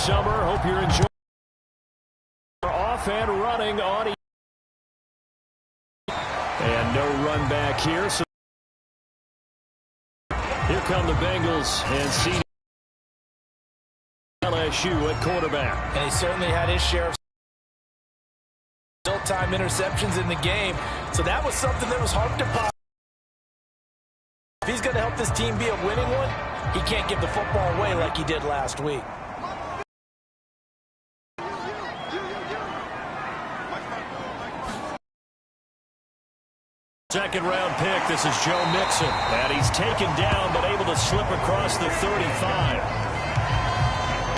summer. Hope you're enjoying. Off and running on. And no run back here. So here come the Bengals and see LSU at quarterback. And he certainly had his share of time interceptions in the game. So that was something that was hard to pop. If he's going to help this team be a winning one, he can't give the football away like he did last week. Second round pick. This is Joe Mixon. And he's taken down but able to slip across the 35.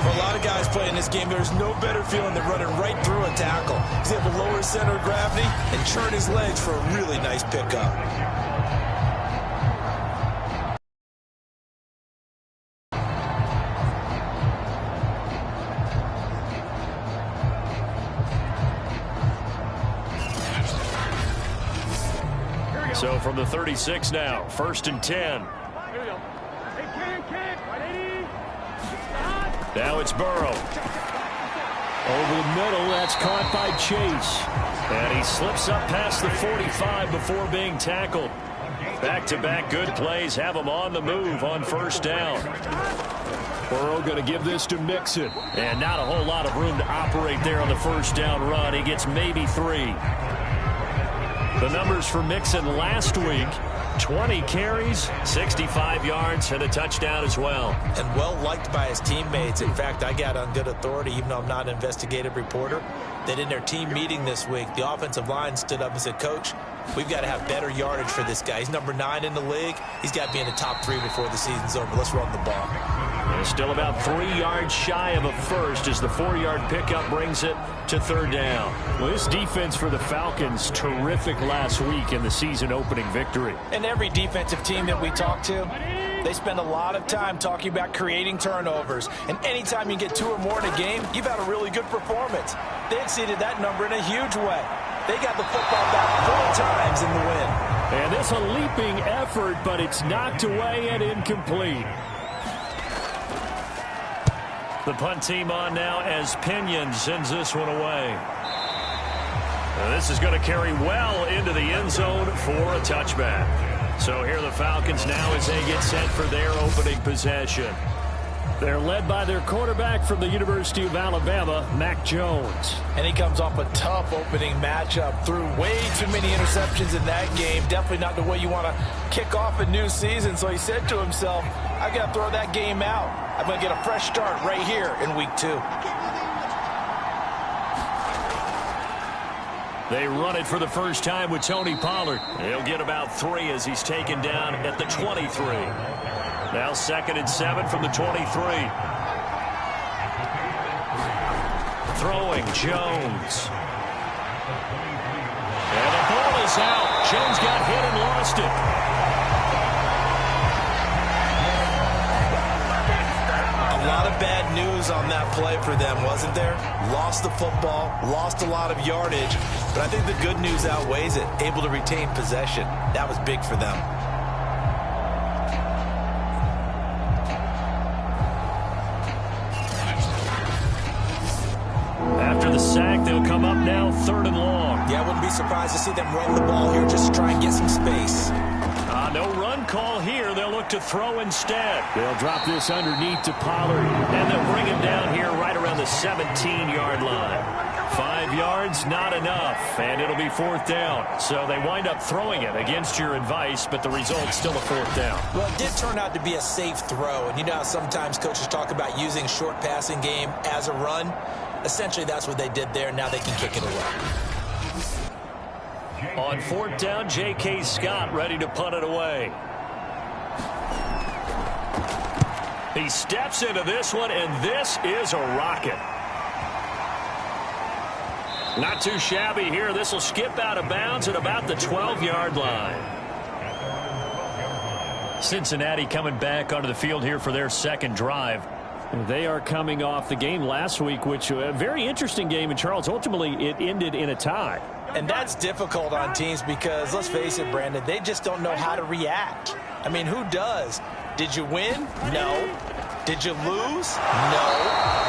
For a lot of guys playing this game, there's no better feeling than running right through a tackle. He's able to lower his center of gravity and churn his legs for a really nice pickup. So from the 36 now, 1st and 10. Now it's Burrow. Over the middle, that's caught by Chase. And he slips up past the 45 before being tackled. Back-to-back good plays have him on the move on 1st down. Burrow going to give this to Mixon. And not a whole lot of room to operate there on the 1st down run. He gets maybe 3. The numbers for Mixon last week, 20 carries, 65 yards, and a touchdown as well. And well-liked by his teammates. In fact, I got on good authority, even though I'm not an investigative reporter, that in their team meeting this week, the offensive line stood up and said, Coach, we've got to have better yardage for this guy. He's number 9 in the league. He's got to be in the top 3 before the season's over. Let's run the ball. And still about 3 yards shy of a first as the 4-yard pickup brings it to 3rd down. Well, this defense for the Falcons, terrific last week in the season-opening victory. And every defensive team that we talk to, they spend a lot of time talking about creating turnovers. And anytime you get 2 or more in a game, you've had a really good performance. They exceeded that number in a huge way. They got the football back 4 times in the win. And this a leaping effort, but it's knocked away and incomplete. The punt team on now as Pinion sends this one away. Now this is going to carry well into the end zone for a touchback. So here are the Falcons now as they get set for their opening possession. They're led by their quarterback from the University of Alabama, Mac Jones. And he comes off a tough opening matchup. Threw way too many interceptions in that game. Definitely not the way you want to kick off a new season. So he said to himself, I got to throw that game out. I'm going to get a fresh start right here in week 2. They run it for the first time with Tony Pollard. He'll get about 3 as he's taken down at the 23. Now 2nd and 7 from the 23. Throwing Jones. And the ball is out. Jones got hit and lost it. A lot of bad news on that play for them, wasn't there? Lost the football, lost a lot of yardage, but I think the good news outweighs it. Able to retain possession. That was big for them. After the sack, they'll come up now 3rd and long. Yeah, I wouldn't be surprised to see them run the ball here just to try and get some space. No run call here. They'll look to throw instead. They'll drop this underneath to Pollard, and they'll bring him down here right around the 17-yard line. 5 yards, not enough, and it'll be 4th down. So they wind up throwing it against your advice, but the result's still a 4th down. Well, it did turn out to be a safe throw, and you know how sometimes coaches talk about using short passing game as a run? Essentially, that's what they did there. Now they can kick it away. On 4th down, J.K. Scott ready to punt it away. He steps into this one, and this is a rocket. Not too shabby here. This will skip out of bounds at about the 12-yard line. Cincinnati coming back onto the field here for their 2nd drive. They are coming off the game last week, which was a very interesting game in Charles. Ultimately, it ended in a tie. And that's difficult on teams because, let's face it, Brandon, they just don't know how to react. I mean, who does? Did you win? No. Did you lose? No.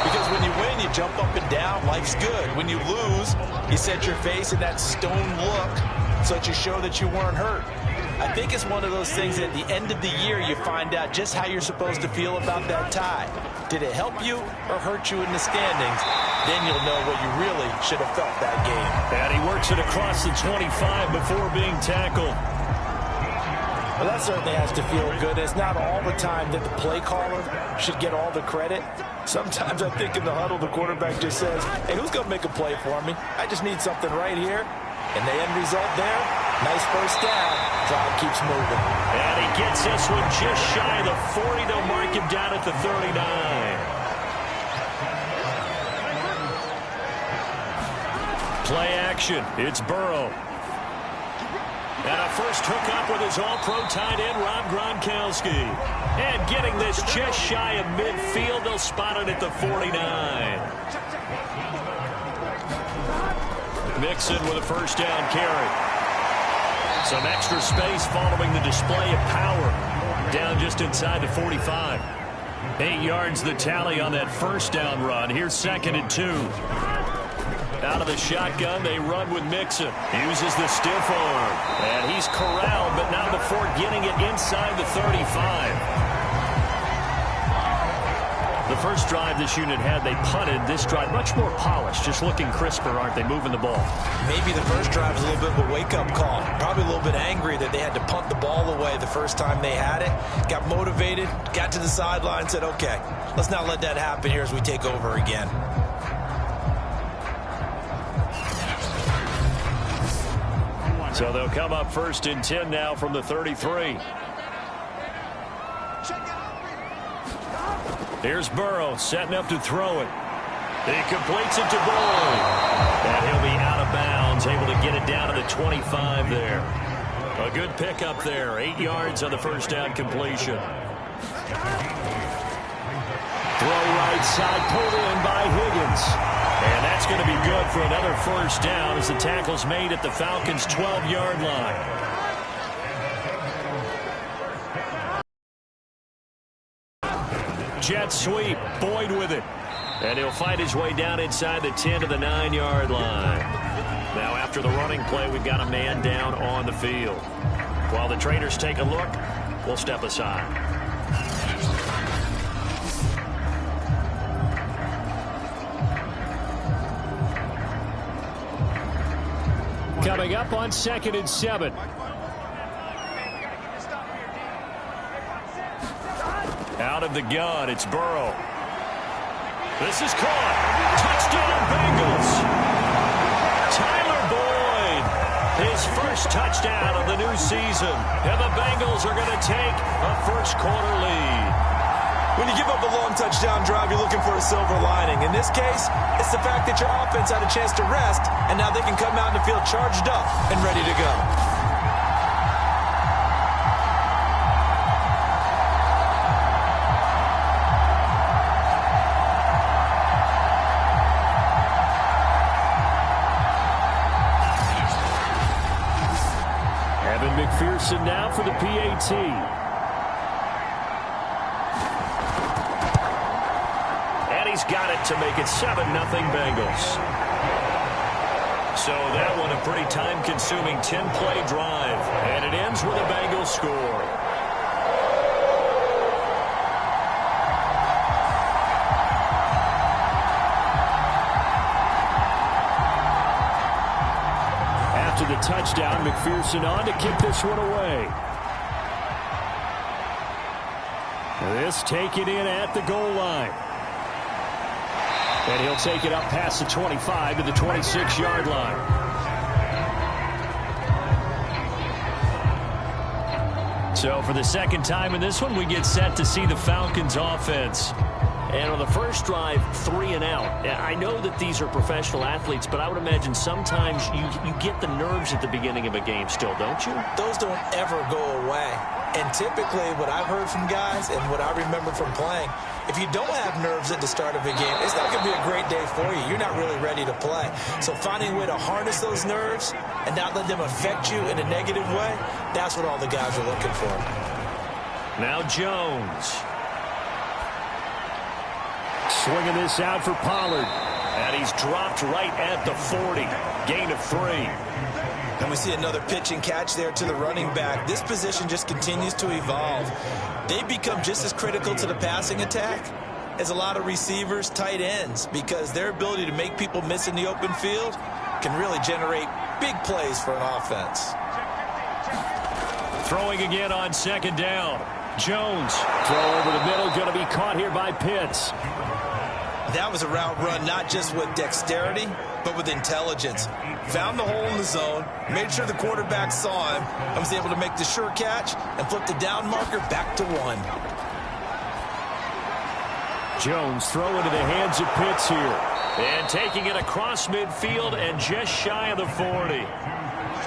Because when you you jump up and down, life's good. When you lose, you set your face in that stone look so that you show that you weren't hurt. I think it's one of those things at the end of the year you find out just how you're supposed to feel about that tie. Did it help you or hurt you in the standings? Then you'll know what you really should have felt that game. And he works it across the 25 before being tackled. Well, that certainly has to feel good. It's not all the time that the play caller should get all the credit. Sometimes I think in the huddle, the quarterback just says, hey, who's going to make a play for me? I just need something right here. And the end result there, nice first down. Drive keeps moving. And he gets this one just shy of the 40. They'll mark him down at the 39. Play action. It's Burrow. And a first hookup with his all-pro tight end, Rob Gronkowski. And getting this just shy of midfield, they'll spot it at the 49. Mixon with a first down carry. Some extra space following the display of power. Down just inside the 45. 8 yards the tally on that first down run. Here's 2nd and 2. Out of the shotgun, they run with Mixon. Uses the stiff arm. And he's corralled, but not before getting it inside the 35. The first drive this unit had, they punted. This drive, much more polished, just looking crisper, aren't they, moving the ball? Maybe the first drive was a little bit of a wake-up call. Probably a little bit angry that they had to punt the ball away the first time they had it. Got motivated, got to the sideline, said, okay, let's not let that happen here as we take over again. So they'll come up 1st and 10 now from the 33. Here's Burrow setting up to throw it. He completes it to Boyd. And he'll be out of bounds, able to get it down to the 25 there. A good pickup there. 8 yards on the first down completion. Throw right side, pulled in by Higgins. And that's going to be good for another first down as the tackle's made at the Falcons' 12-yard line. Jet sweep, Boyd with it. And he'll fight his way down inside the 10 to the 9-yard line. Now after the running play, we've got a man down on the field. While the traders take a look, we'll step aside. Coming up on 2nd and 7. Out of the gun, it's Burrow. This is caught. Touchdown, Bengals. Tyler Boyd, his first touchdown of the new season. And the Bengals are going to take a first-quarter lead. When you give up a long touchdown drive, you're looking for a silver lining. In this case, it's the fact that your offense had a chance to rest, and now they can come out in the field charged up and ready to go. Evan McPherson now for the PAT. He's got it to make it 7-0 Bengals. So that one a pretty time-consuming 10-play drive. And it ends with a Bengals score. After the touchdown, McPherson on to kick this one away. This taken in at the goal line. And he'll take it up past the 25 to the 26-yard line. So for the second time in this one, we get set to see the Falcons offense. And on the first drive, 3 and out. I know that these are professional athletes, but I would imagine sometimes you get the nerves at the beginning of a game still, don't you? Those don't ever go away. And typically what I've heard from guys and what I remember from playing, if you don't have nerves at the start of a game, it's not going to be a great day for you. You're not really ready to play. So finding a way to harness those nerves and not let them affect you in a negative way, that's what all the guys are looking for. Now Jones. Swinging this out for Pollard. And he's dropped right at the 40. Gain of 3. And we see another pitch and catch there to the running back. This position just continues to evolve. They become just as critical to the passing attack as a lot of receivers, tight ends, because their ability to make people miss in the open field can really generate big plays for an offense. Throwing again on second down. Jones. Throw over the middle. Going to be caught here by Pitts. That was a route run not just with dexterity, but with intelligence. Found the hole in the zone, made sure the quarterback saw him, and was able to make the sure catch and flip the down marker back to 1. Jones throw into the hands of Pitts here. And taking it across midfield and just shy of the 40.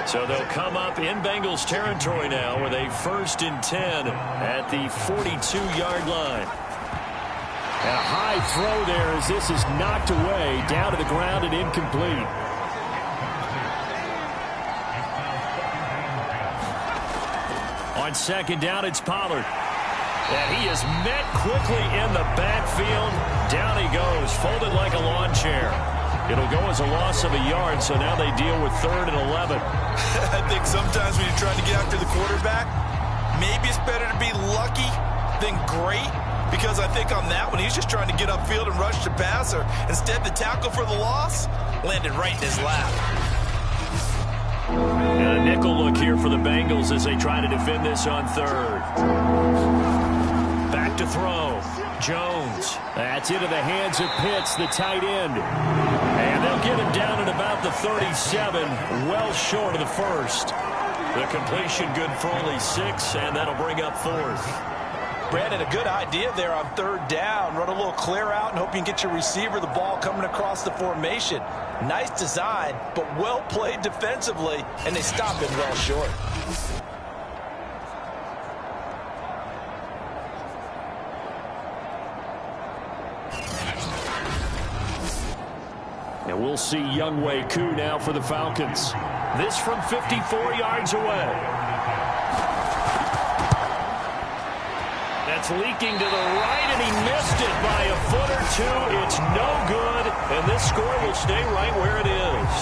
So they'll come up in Bengals territory now with a 1st and 10 at the 42-yard line. And a high throw there as this is knocked away, down to the ground and incomplete. On second down, it's Pollard. And he is met quickly in the backfield. Down he goes, folded like a lawn chair. It'll go as a loss of a yard, so now they deal with 3rd and 11. I think sometimes when you're trying to get after the quarterback, maybe it's better to be lucky than great. Because I think on that one, he's just trying to get upfield and rush the passer. Instead, the tackle for the loss landed right in his lap. And a nickel look here for the Bengals as they try to defend this on 3rd. Back to throw. Jones. That's into the hands of Pitts, the tight end. And they'll get him down at about the 37, well short of the 1st. The completion good for only 6, and that'll bring up 4th. Brandon, a good idea there on 3rd down. Run a little clear out and hope you can get your receiver the ball coming across the formation. Nice design, but well played defensively, and they stop it well short. And we'll see Younghoe Koo now for the Falcons. This from 54 yards away. That's leaking to the right, and he missed it by a foot or 2. It's no good, and this score will stay right where it is.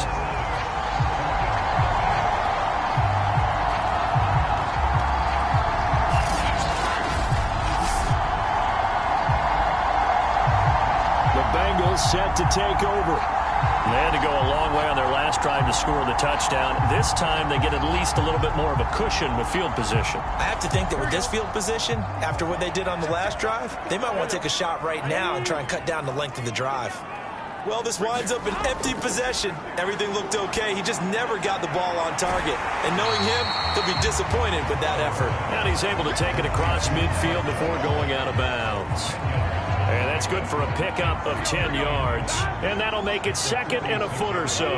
The Bengals set to take over. They had to go a long way on their last drive to score the touchdown. This time they get at least a little bit more of a cushion with field position. I have to think that with this field position, after what they did on the last drive, they might want to take a shot right now and try and cut down the length of the drive. Well, this winds up an empty possession. Everything looked okay. He just never got the ball on target. And knowing him, he'll be disappointed with that effort. And he's able to take it across midfield before going out of bounds. And that's good for a pickup of 10 yards. And that'll make it 2nd and a foot or so.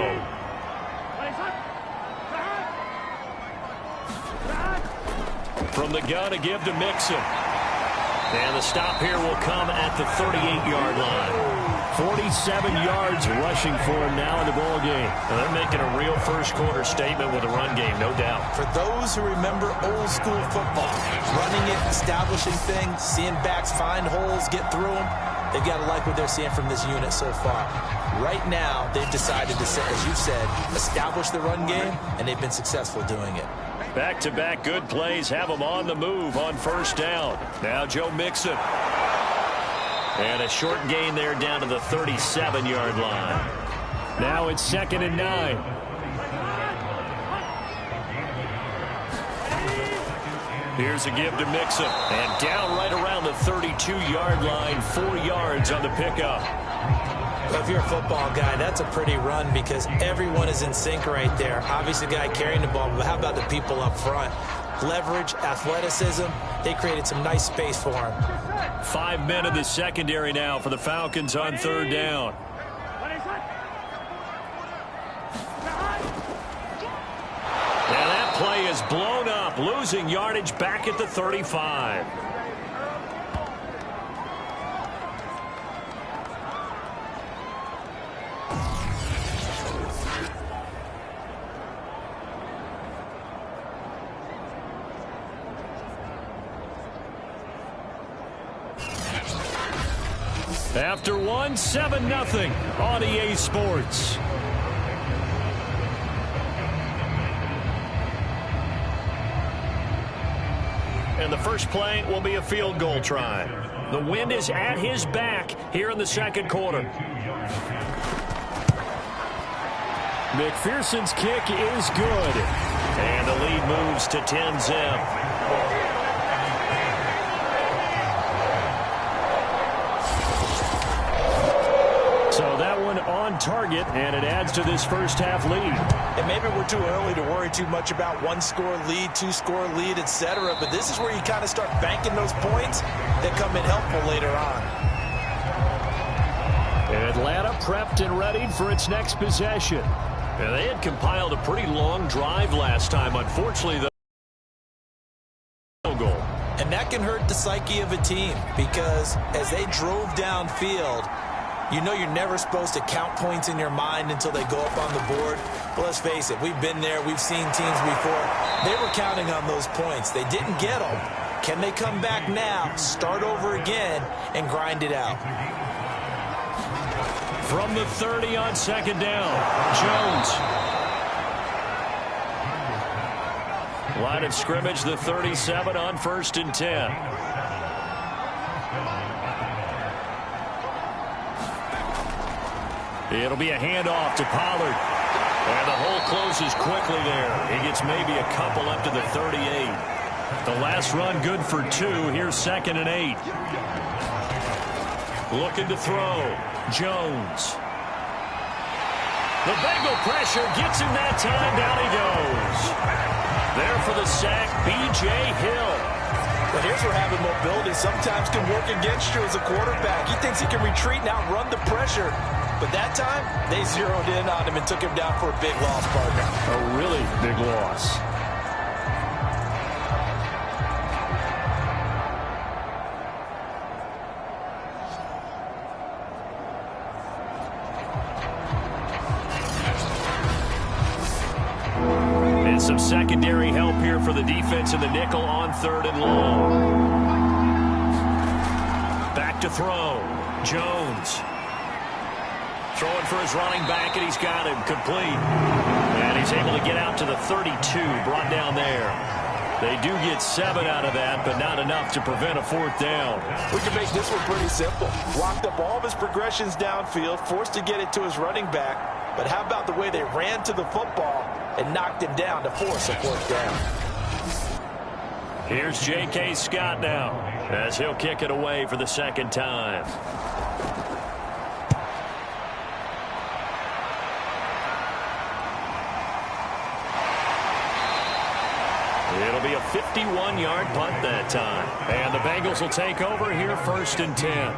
From the gun, a give to Mixon. And the stop here will come at the 38-yard line. 47 yards rushing for him now in the ball game. And they're making a real first-quarter statement with a run game, no doubt. For those who remember old-school football, running it, establishing things, seeing backs find holes, get through them, they've got to like what they're seeing from this unit so far. Right now, they've decided to, as you said, establish the run game, and they've been successful doing it. Back-to-back good plays have them on the move on 1st down. Now Joe Mixon. And a short gain there down to the 37-yard line. Now it's 2nd and 9. Here's a give to Mixon. And down right around the 32-yard line, 4 yards on the pickup. Well, if you're a football guy, that's a pretty run because everyone is in sync right there. Obviously, the guy carrying the ball, but how about the people up front? Leverage, athleticism, they created some nice space for him. 5 men in the secondary now for the Falcons on 3rd down. And that play is blown up, losing yardage back at the 35. After one, 7-0 on EA Sports. And the first play will be a field goal try. The wind is at his back here in the second quarter. McPherson's kick is good. And the lead moves to 10-0. So that one on target, and it adds to this first half lead. And maybe we're too early to worry too much about one-score lead, two-score lead, etc. But this is where you kind of start banking those points that come in helpful later on. Atlanta prepped and readied for its next possession. And they had compiled a pretty long drive last time. Unfortunately, the goal. And that can hurt the psyche of a team because as they drove downfield, you know you're never supposed to count points in your mind until they go up on the board. But let's face it, we've been there. We've seen teams before. They were counting on those points. They didn't get them. Can they come back now, start over again, and grind it out? From the 30 on second down, Jones. Line of scrimmage, the 37 on 1st and 10. It'll be a handoff to Pollard. And the hole closes quickly there. He gets maybe a couple up to the 38. The last run good for 2. Here's 2nd and 8. Looking to throw. Jones. The Bengal pressure gets him that time. Down he goes. There for the sack, B.J. Hill. But here's where having mobility sometimes can work against you as a quarterback. He thinks he can retreat and outrun the pressure. But that time, they zeroed in on him and took him down for a big loss, partner. A really big loss. And some secondary help here for the defense in the nickel on 3rd and long. Back to throw. Jones. Throwing for his running back, and he's got him complete. And he's able to get out to the 32, brought down there. They do get 7 out of that, but not enough to prevent a 4th down. We can make this one pretty simple. Locked up all of his progressions downfield, forced to get it to his running back. But how about the way they ran to the football and knocked him down to force a 4th down? Here's J.K. Scott now, as he'll kick it away for the 2nd time. It'll be a 51-yard punt that time. And the Bengals will take over here 1st and 10.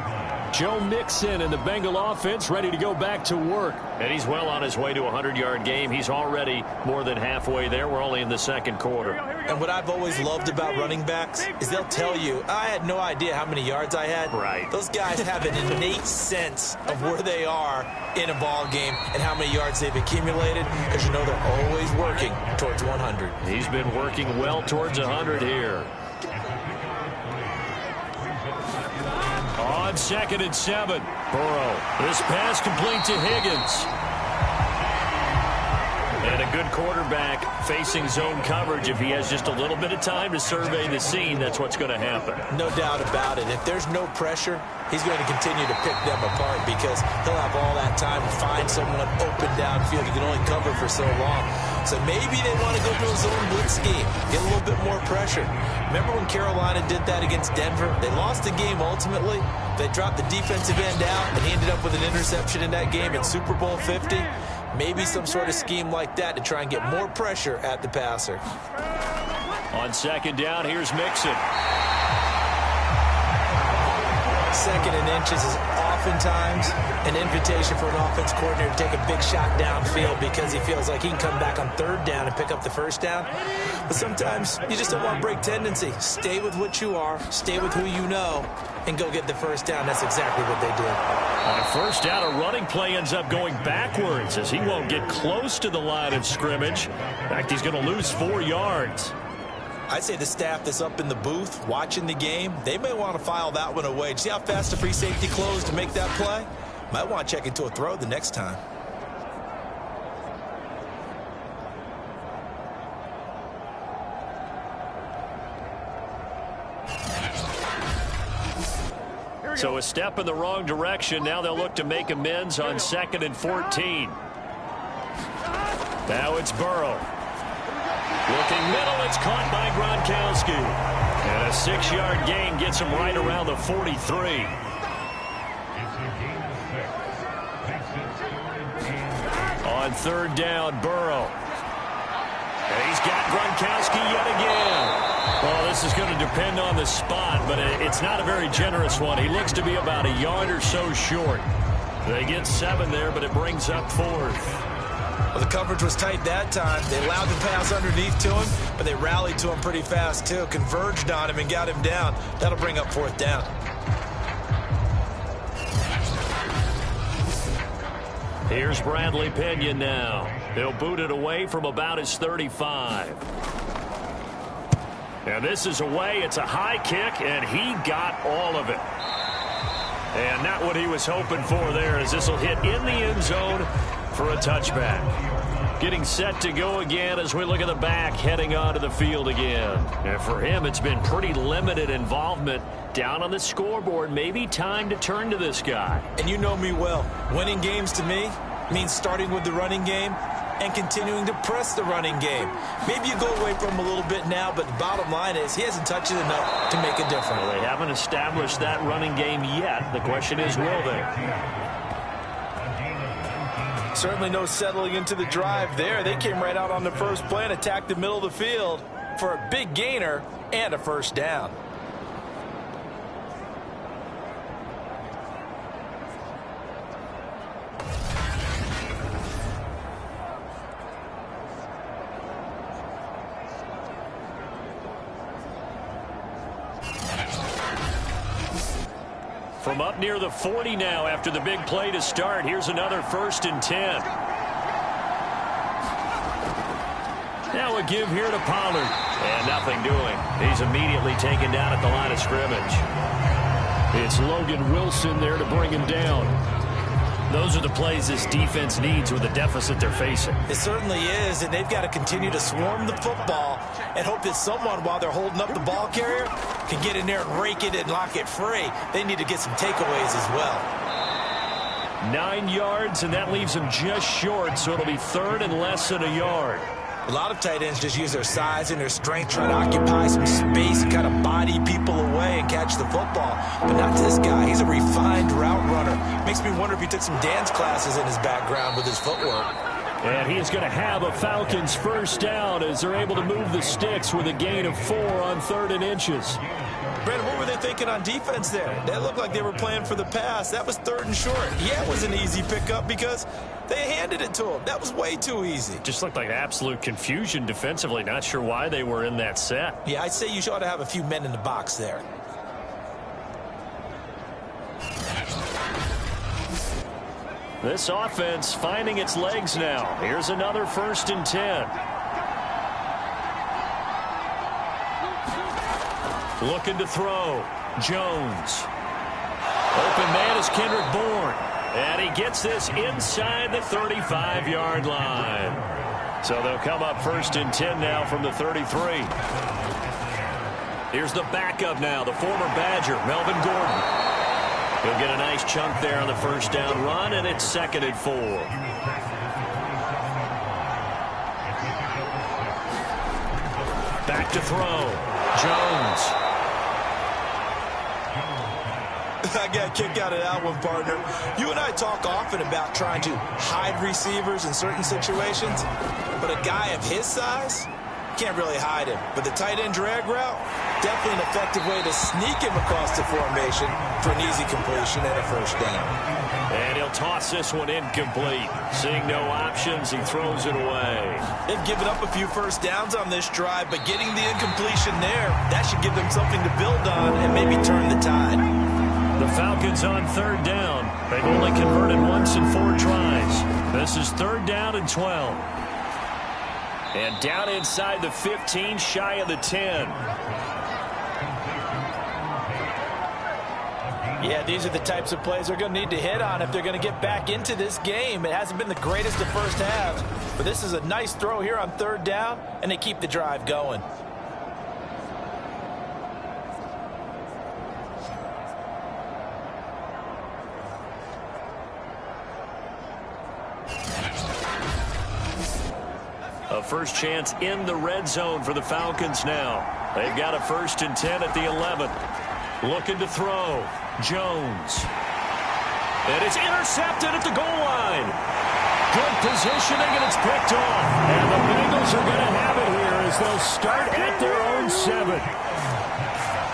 Joe Mixon and the Bengal offense ready to go back to work. And he's well on his way to a 100-yard game. He's already more than halfway there. We're only in the 2nd quarter. And what I've always loved about running backs is they'll tell you, I had no idea how many yards I had. Right. Those guys have an innate sense of where they are in a ball game and how many yards they've accumulated, because you know they're always working towards 100. He's been working well towards 100 here. On 2nd and 7. Burrow. This pass complete to Higgins. And a good quarterback facing zone coverage. If he has just a little bit of time to survey the scene, that's what's going to happen. No doubt about it. If there's no pressure, he's going to continue to pick them apart because he'll have all that time to find someone open downfield. He can only cover for so long. So maybe they want to go to a zone blitz scheme, get a little bit more pressure. Remember when Carolina did that against Denver? They lost the game ultimately. They dropped the defensive end out, and he ended up with an interception in that game in Super Bowl 50. Maybe some sort of scheme like that to try and get more pressure at the passer. On 2nd down, here's Mixon. 2nd and inches is oftentimes an invitation for an offense coordinator to take a big shot downfield because he feels like he can come back on 3rd down and pick up the 1st down. But sometimes you just don't want break tendency. Stay with what you are, stay with who you know, and go get the 1st down. That's exactly what they did. On a 1st down, a running play ends up going backwards as he won't get close to the line of scrimmage. In fact, he's going to lose 4 yards. I'd say the staff that's up in the booth watching the game, they may want to file that one away. See how fast the free safety closed to make that play? Might want to check into a throw the next time. So a step in the wrong direction. Now they'll look to make amends on 2nd and 14. Now it's Burrow. Looking middle, it's caught by Gronkowski. And a 6-yard gain gets him right around the 43. On 3rd down, Burrow. And he's got Gronkowski yet again. Well, this is going to depend on the spot, but it's not a very generous one. He looks to be about a yard or so short. They get 7 there, but it brings up 4th. Well, the coverage was tight that time. They allowed the pass underneath to him, but they rallied to him pretty fast, too. Converged on him and got him down. That'll bring up 4th down. Here's Bradley Pinion now. He'll boot it away from about his 35. And this is away. It's a high kick, and he got all of it. And not what he was hoping for there, as this will hit in the end zone for a touchback. Getting set to go again as we look at the back heading onto the field again. And for him, it's been pretty limited involvement down on the scoreboard. Maybe time to turn to this guy. And you know me well. Winning games to me means starting with the running game and continuing to press the running game. Maybe you go away from him a little bit now, but the bottom line is he hasn't touched it enough to make a difference. Well, they haven't established that running game yet. The question is, will they? Certainly no settling into the drive there. They came right out on the first play and attacked the middle of the field for a big gainer and a 1st down. From up near the 40 now after the big play to start. Here's another 1st and 10. Now a give here to Pollard. And nothing doing. He's immediately taken down at the line of scrimmage. It's Logan Wilson there to bring him down. Those are the plays this defense needs with the deficit they're facing. It certainly is, and they've got to continue to swarm the football and hope that someone, while they're holding up the ball carrier, can get in there and rake it and lock it free. They need to get some takeaways as well. 9 yards, and that leaves them just short, so it'll be 3rd and less than a yard. A lot of tight ends just use their size and their strength, try to occupy some space and kind of body people away and catch the football. But not this guy. He's a refined route runner. Makes me wonder if he took some dance classes in his background with his footwork. And he is going to have a Falcons 1st down as they're able to move the sticks with a gain of 4 on 3rd and inches. Brandon, what were they thinking on defense there? That looked like they were playing for the pass. That was 3rd and short. Yeah, it was an easy pickup because they handed it to him. That was way too easy. Just looked like absolute confusion defensively. Not sure why they were in that set. Yeah, I'd say you ought to have a few men in the box there. This offense finding its legs now. Here's another 1st and 10. Looking to throw. Jones. Open man is Kendrick Bourne. And he gets this inside the 35-yard line. So they'll come up 1st and 10 now from the 33. Here's the backup now, the former Badger, Melvin Gordon. He'll get a nice chunk there on the 1st down run, and it's 2nd and 4. Back to throw. Jones. I got a kick out of that one, partner. You and I talk often about trying to hide receivers in certain situations, but a guy of his size can't really hide him. But the tight end drag route, definitely an effective way to sneak him across the formation for an easy completion and a 1st down. And he'll toss this one incomplete. Seeing no options, he throws it away. They've given up a few 1st downs on this drive, but getting the incompletion there, that should give them something to build on and maybe turn the tide. The Falcons on 3rd down. They've only converted once in 4 tries. This is 3rd down and 12. And down inside the 15, shy of the 10. Yeah, these are the types of plays they're going to need to hit on if they're going to get back into this game. It hasn't been the greatest of first halves, but this is a nice throw here on third down, and they keep the drive going. A first chance in the red zone for the Falcons now. They've got a 1st and 10 at the 11. Looking to throw. Jones. And it's intercepted at the goal line. Good positioning, and it's picked off. And the Bengals are going to have it here as they'll start at their own 7.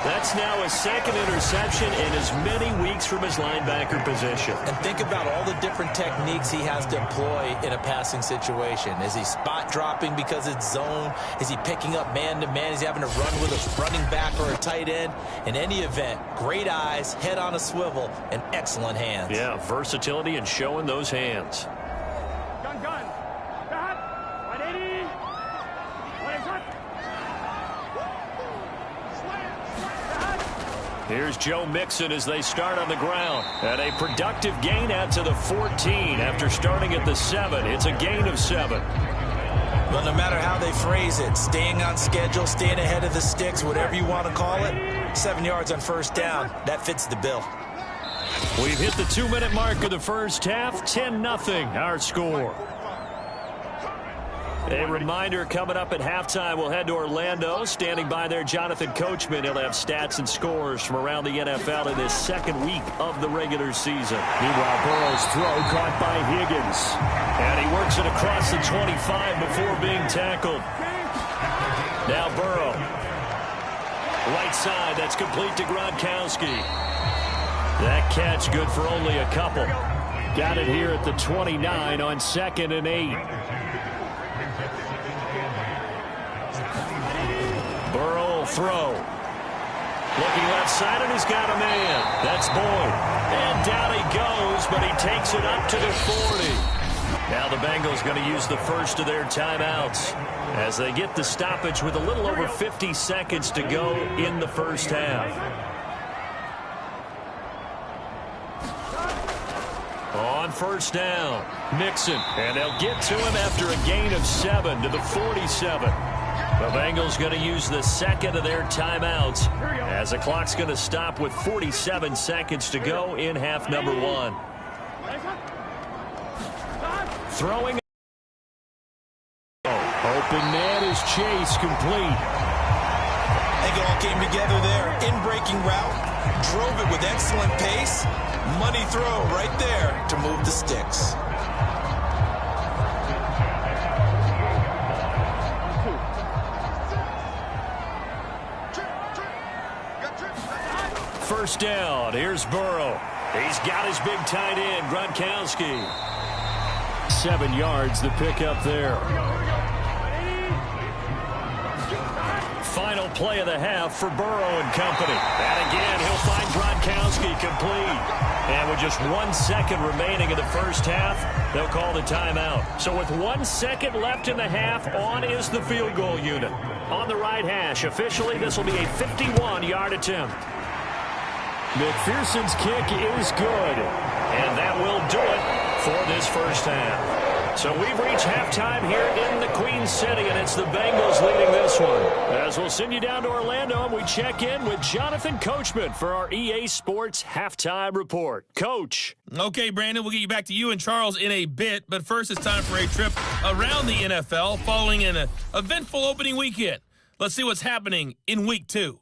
That's now a 2nd interception in as many weeks from his linebacker position. And think about all the different techniques he has to employ in a passing situation. Is he spot dropping because it's zone? Is he picking up man-to-man? Is he having to run with a running back or a tight end? In any event, great eyes, head on a swivel, and excellent hands. Yeah, versatility and showing those hands. Gun. Back. 180. Here's Joe Mixon as they start on the ground. And a productive gain out to the 14 after starting at the 7. It's a gain of 7. Well, no matter how they phrase it, staying on schedule, staying ahead of the sticks, whatever you want to call it, 7 yards on first down, that fits the bill. We've hit the 2-minute mark of the first half. 10-0 our score. A reminder, coming up at halftime, we'll head to Orlando. Standing by there, Jonathan Coachman. He'll have stats and scores from around the NFL in this 2nd week of the regular season. Meanwhile, Burrow's throw caught by Higgins. And he works it across the 25 before being tackled. Now Burrow. Right side, that's complete to Gronkowski. That catch good for only a couple. Got it here at the 29 on 2nd and 8. Burrow will throw. Looking left side, and he's got a man. That's Boyd. And down he goes, but he takes it up to the 40. Now the Bengals going to use the first of their timeouts as they get the stoppage with a little over 50 seconds to go in the first half. On first down, Mixon, and they'll get to him after a gain of 7 to the 47. The Bengals going to use the 2nd of their timeouts as the clock's going to stop with 47 seconds to go in half number 1. Throwing. Open man is Chase, complete. They all came together there. In-breaking route, drove it with excellent pace. Money throw right there to move the sticks. First down. Here's Burrow. He's got his big tight end, Gronkowski. 7 yards, the pickup there. Final play of the half for Burrow and company. And again, he'll find Gronkowski complete. And with just 1 second remaining in the first half, they'll call the timeout. So with 1 second left in the half, on is the field goal unit. On the right hash, officially, this will be a 51-yard attempt. McPherson's kick is good, and that will do it for this first half. So we've reached halftime here in the Queen City, and it's the Bengals leading this one. As we'll send you down to Orlando, and we check in with Jonathan Coachman for our EA Sports Halftime Report. Coach. Okay, Brandon, we'll get you back to you and Charles in a bit, but first it's time for a trip around the NFL following an eventful opening weekend. Let's see what's happening in Week 2.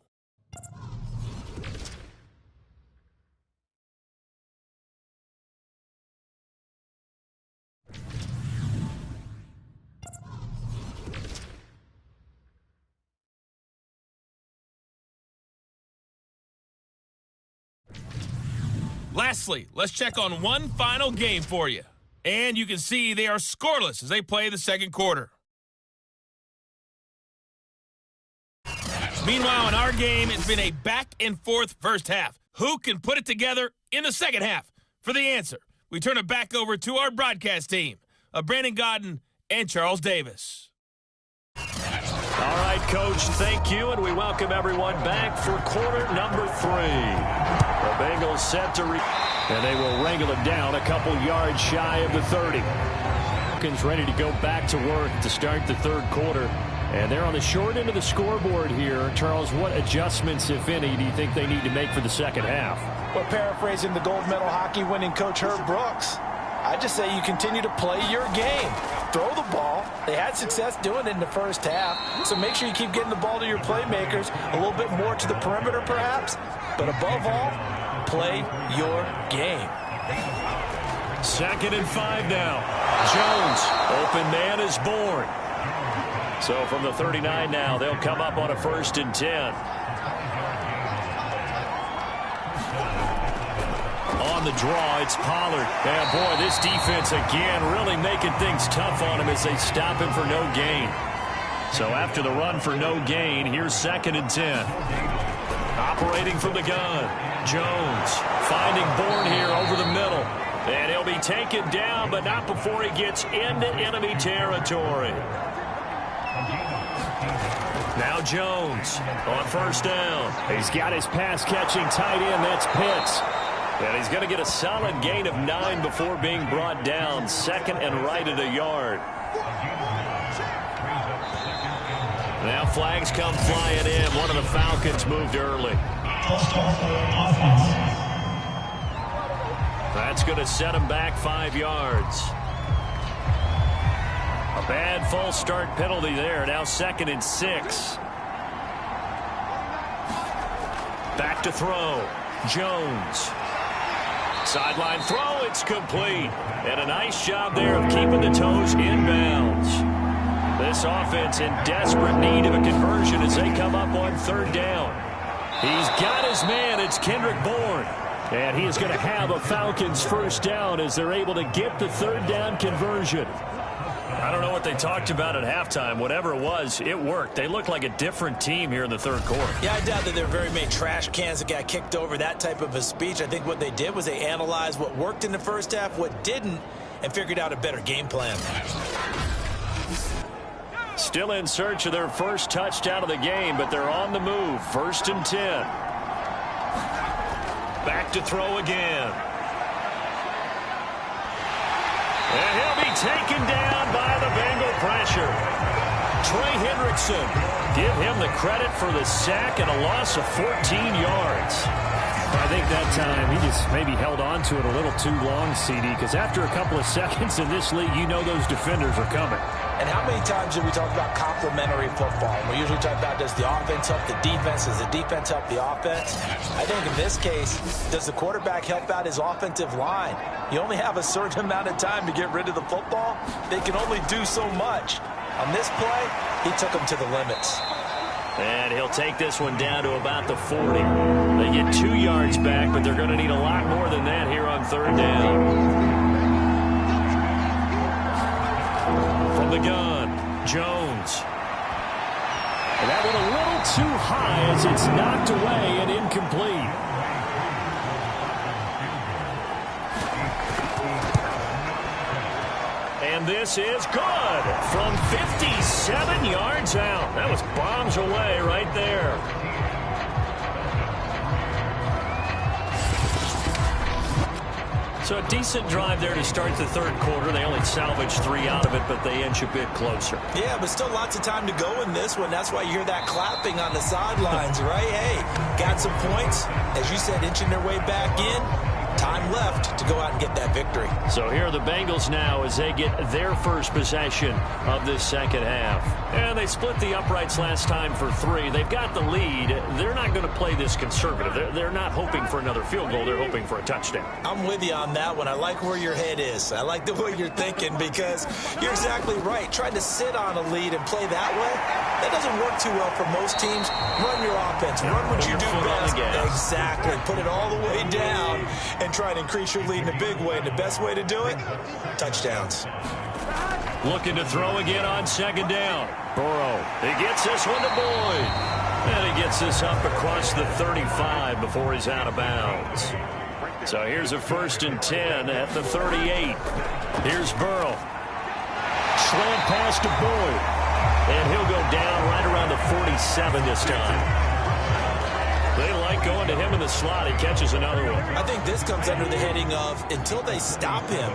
Lastly, let's check on one final game for you. And you can see they are scoreless as they play the second quarter. Meanwhile, in our game, it's been a back-and-forth first half. Who can put it together in the second half? For the answer, we turn it back over to our broadcast team of Brandon Godden and Charles Davis. All right, Coach, thank you, and we welcome everyone back for quarter number 3. The Bengals set to and they will wrangle it down a couple yards shy of the 30. Falcons ready to go back to work to start the third quarter. And they're on the short end of the scoreboard here. Charles, what adjustments, if any, do you think they need to make for the second half? Well, paraphrasing the gold medal hockey winning coach Herb Brooks, I just say you continue to play your game. Throw the ball. They had success doing it in the first half, so make sure you keep getting the ball to your playmakers, a little bit more to the perimeter perhaps, but above all, play your game. 2nd and 5 now. Jones, open man is born. So from the 39 now, they'll come up on a 1st and 10. On the draw, it's Pollard. And boy, this defense again really making things tough on him as they stop him for no gain. So after the run for no gain, here's 2nd and 10. Operating from the gun. Jones finding Bourne here over the middle. And he'll be taken down, but not before he gets into enemy territory. Now Jones on 1st down. He's got his pass-catching tight end. That's Pitts. And he's going to get a solid gain of 9 before being brought down. 2nd and right at a yard. Now flags come flying in. One of the Falcons moved early. That's going to set him back 5 yards. A bad false start penalty there. Now 2nd and 6. Back to throw. Jones. Sideline throw. It's complete. And a nice job there of keeping the toes inbounds. This offense in desperate need of a conversion as they come up on 3rd down. He's got his man. It's Kendrick Bourne. And he is going to have a Falcons 1st down as they're able to get the 3rd down conversion. I don't know what they talked about at halftime. Whatever it was, it worked. They looked like a different team here in the 3rd quarter. Yeah, I doubt that there were very many trash cans that got kicked over, that type of a speech. I think what they did was they analyzed what worked in the first half, what didn't, and figured out a better game plan. Still in search of their first touchdown of the game, but they're on the move. 1st and 10. Back to throw again. And he'll be taken down by the Bengal pressure. Trey Hendrickson, give him the credit for the sack and a loss of 14 yards. I think that time he just maybe held on to it a little too long, CD, because after a couple of seconds in this league, you know those defenders are coming. And how many times do we talk about complementary football? We usually talk about, does the offense help the defense? Does the defense help the offense? I think in this case, does the quarterback help out his offensive line? You only have a certain amount of time to get rid of the football. They can only do so much. On this play, he took them to the limits. And he'll take this one down to about the 40. They get 2 yards back, but they're going to need a lot more than that here on 3rd down. From the gun, Jones. And that one a little too high as it's knocked away and incomplete. And this is good from 57 yards out. That was bombs away right there. So a decent drive there to start the 3rd quarter. They only salvaged 3 out of it, but they inch a bit closer. Yeah, but still lots of time to go in this one. That's why you hear that clapping on the sidelines, right? Hey, got some points. As you said, inching their way back in. Time left to go out and get that victory. So here are the Bengals now as they get their first possession of this second half. And they split the uprights last time for 3. They've got the lead. They're not going to play this conservative. They're not hoping for another field goal. They're hoping for a touchdown. I'm with you on that one. I like where your head is. I like the way you're thinking because you're exactly right. Trying to sit on a lead and play that way, that doesn't work too well for most teams. Run your offense. Run what you do best. Exactly. Put it all the way down and try and increase your lead in a big way. And the best way to do it, touchdowns. Looking to throw again on 2nd down. Burrow. He gets this one to Boyd. And he gets this up across the 35 before he's out of bounds. So here's a 1st and 10 at the 38. Here's Burrow. Slant pass to Boyd. And he'll go down right around the 47 this time. They like going to him in the slot. He catches another one. I think this comes under the heading of until they stop him,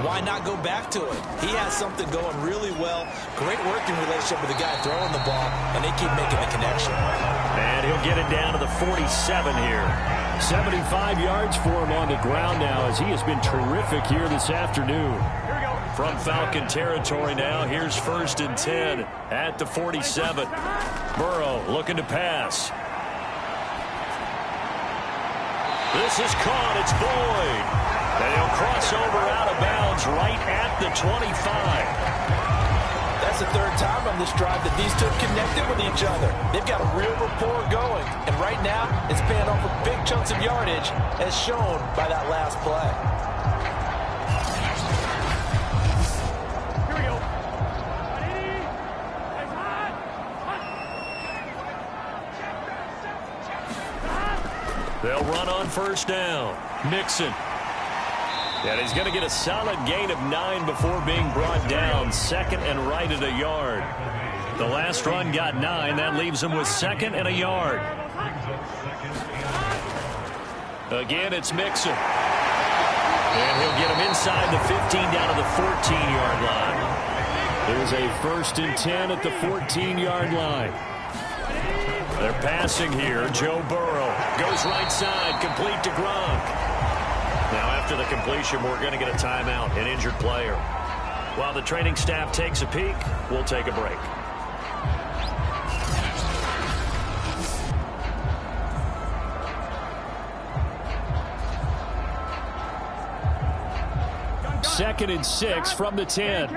why not go back to it? He has something going really well. Great working relationship with the guy throwing the ball, and they keep making the connection. And he'll get it down to the 47 here. 75 yards for him on the ground now as he has been terrific here this afternoon. From Falcon territory now, here's 1st and 10 at the 47. Burrow looking to pass. This is caught. It's Boyd. And he'll cross over out of bounds right at the 25. That's the third time on this drive that these two have connected with each other. They've got a real rapport going. And right now, it's paying off with big chunks of yardage, as shown by that last play. Here we go. They'll run on 1st down. Mixon. And he's going to get a solid gain of 9 before being brought down. 2nd and right at a yard. The last run got 9. That leaves him with 2nd and a yard. Again, it's Mixon. And he'll get him inside the 15 down to the 14-yard line. There's a 1st and 10 at the 14-yard line. They're passing here. Joe Burrow goes right side, complete to Gronk. Now after the completion, we're going to get a timeout, an injured player. While the training staff takes a peek, we'll take a break. Second and 6 from the 10.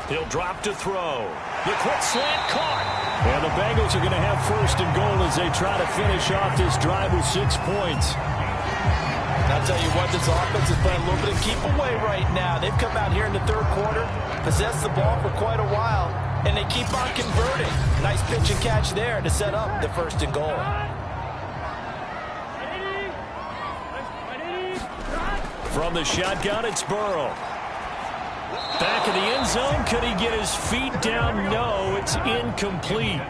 He'll drop to throw. The quick slant caught. And the Bengals are going to have 1st and goal as they try to finish off this drive with 6 points. I'll tell you what, this offense is playing a little bit of keep away right now. They've come out here in the 3rd quarter, possessed the ball for quite a while, and they keep on converting. Nice pitch and catch there to set up the 1st and goal. From the shotgun, it's Burrow. Back in the end zone. Could he get his feet down? No, it's incomplete.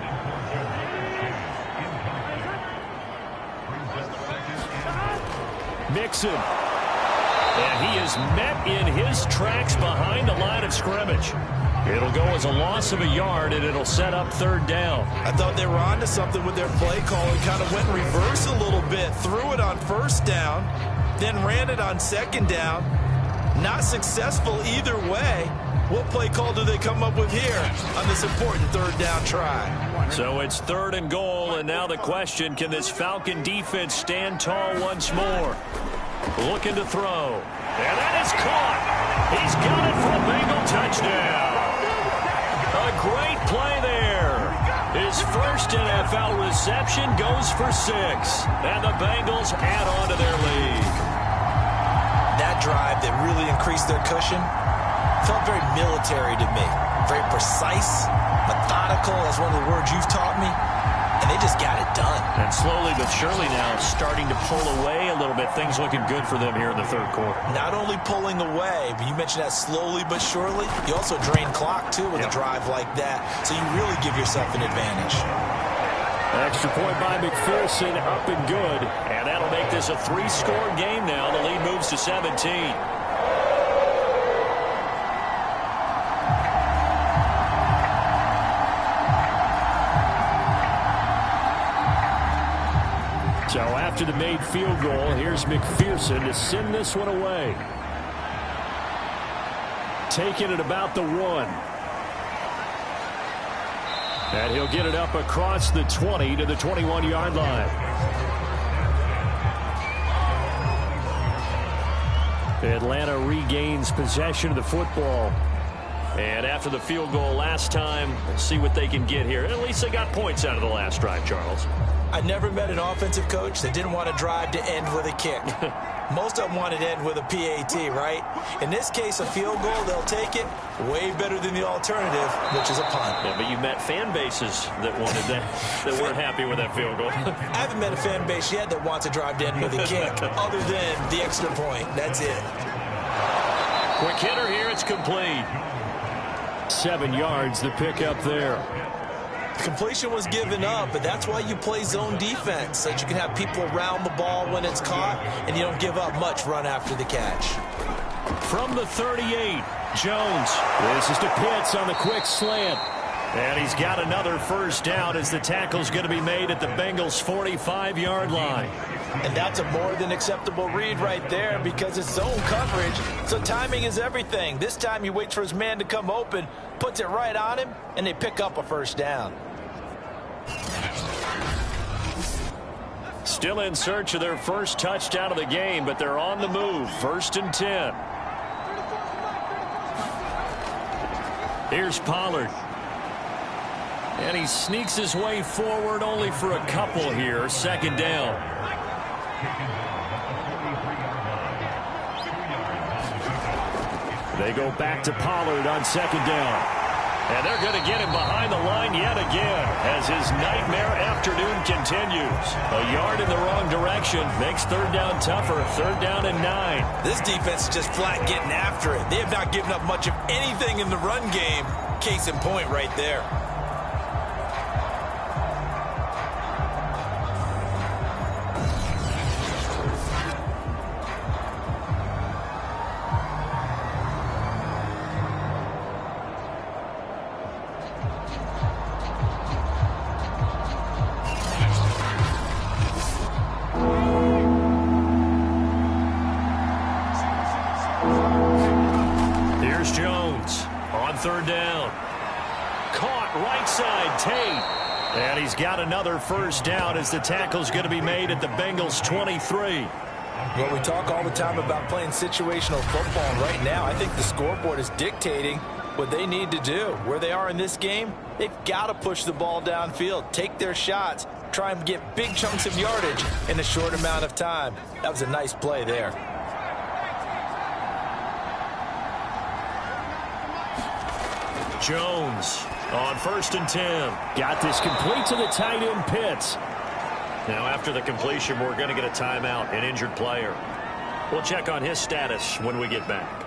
Mixon. And he is met in his tracks behind the line of scrimmage. It'll go as a loss of a yard, and it'll set up 3rd down. I thought they were onto something with their play call and kind of went in reverse a little bit. Threw it on 1st down, then ran it on 2nd down. Not successful either way. What play call do they come up with here on this important 3rd down try? So it's 3rd and goal, and now the question, can this Falcon defense stand tall once more? Looking to throw. And that is caught. He's got it for a Bengal touchdown. A great play there. His 1st NFL reception goes for 6. And the Bengals add on to their lead. That drive that really increased their cushion felt very military to me. Very precise, methodical, that's one of the words you've taught me. And they just got it done. And slowly but surely now starting to pull away a little bit. Things looking good for them here in the 3rd quarter. Not only pulling away, but you mentioned that slowly but surely. You also drain clock, too, with a drive like that. So you really give yourself an advantage. Extra point by McPherson, up and good. And that'll make this a 3-score game now. The lead moves to 17. So after the made field goal, here's McPherson to send this one away. Taking it about the 1. And he'll get it up across the 20 to the 21-yard line. Atlanta regains possession of the football. And after the field goal last time, we'll see what they can get here. At least they got points out of the last drive, Charles. I never met an offensive coach that didn't want to drive to end with a kick. Most of them wanted to end with a PAT, right? In this case, a field goal, they'll take it. Way better than the alternative, which is a punt. Yeah, but you met fan bases that wanted that, that weren't happy with that field goal. I haven't met a fan base yet that wants to drive to end with a kick, other than the extra point. That's it. Quick hitter here. It's complete. 7 yards, the pickup there. Completion was given up, but that's why you play zone defense, so that you can have people around the ball when it's caught, and you don't give up much run after the catch. From the 38, Jones. This is to Pitts on the quick slant. And he's got another first down as the tackle's going to be made at the Bengals' 45-yard line. And that's a more than acceptable read right there because it's zone coverage, so timing is everything. This time he waits for his man to come open, puts it right on him, and they pick up a first down. Still in search of their first touchdown of the game, but they're on the move. 1st and 10. Here's Pollard. And he sneaks his way forward only for a couple here. 2nd down. They go back to Pollard on 2nd down. And they're going to get him behind the line yet again as his nightmare afternoon continues. A yard in the wrong direction makes 3rd down tougher. 3rd down and 9. This defense is just flat getting after it. They have not given up much of anything in the run game. Case in point right there. Here's Jones on 3rd down. Caught right side, Tate. And he's got another first down as the tackle's going to be made at the Bengals' 23. Well, we talk all the time about playing situational football, and right now I think the scoreboard is dictating what they need to do. Where they are in this game, they've got to push the ball downfield, take their shots, try and get big chunks of yardage in a short amount of time. That was a nice play there. Jones on 1st and 10. Got this complete to the tight end, Pitts. Now after the completion, we're going to get a timeout, an injured player. We'll check on his status when we get back.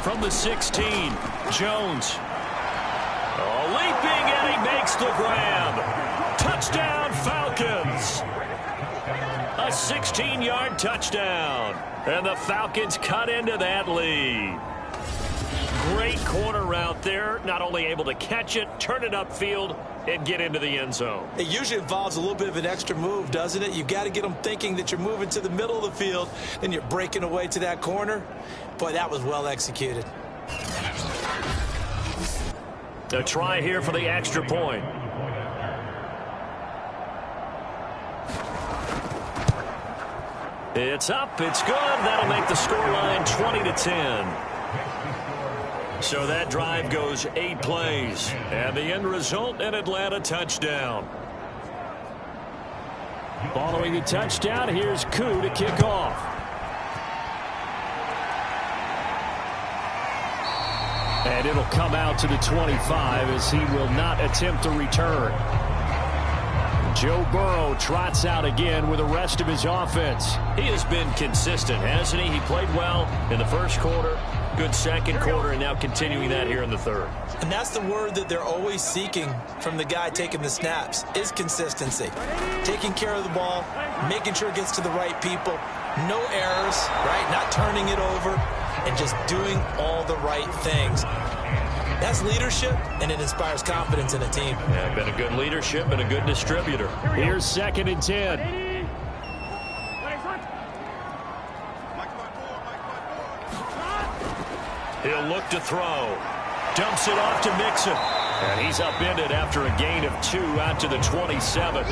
From the 16, Jones. Oh, leaping, and he makes the grab. Touchdown, Falcons. A 16-yard touchdown. And the Falcons cut into that lead. Great corner route there. Not only able to catch it, turn it upfield, and get into the end zone. It usually involves a little bit of an extra move, doesn't it? You've got to get them thinking that you're moving to the middle of the field, and you're breaking away to that corner. Boy, that was well executed. A try here for the extra point. It's up. It's good. That'll make the scoreline 20-10. So that drive goes 8 plays. And the end result, an Atlanta touchdown. Following the touchdown, here's Koo to kick off. And it'll come out to the 25 as he will not attempt a return. Joe Burrow trots out again with the rest of his offense. He has been consistent, hasn't he? He played well in the first quarter, good second quarter, and now continuing that here in the third. And that's the word that they're always seeking from the guy taking the snaps, is consistency. Taking care of the ball, making sure it gets to the right people, no errors, right? Not turning it over, and just doing all the right things. That's leadership, and it inspires confidence in a team. Yeah, been a good leadership and a good distributor. Here's 2nd and 10. He'll look to throw. Dumps it off to Mixon. And he's upended after a gain of 2 out to the 27.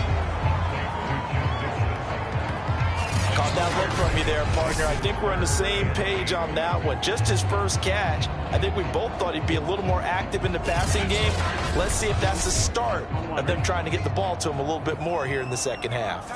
Caught that look from you there, partner. I think we're on the same page on that one. Just his first catch. I think we both thought he'd be a little more active in the passing game. Let's see if that's the start of them trying to get the ball to him a little bit more here in the second half.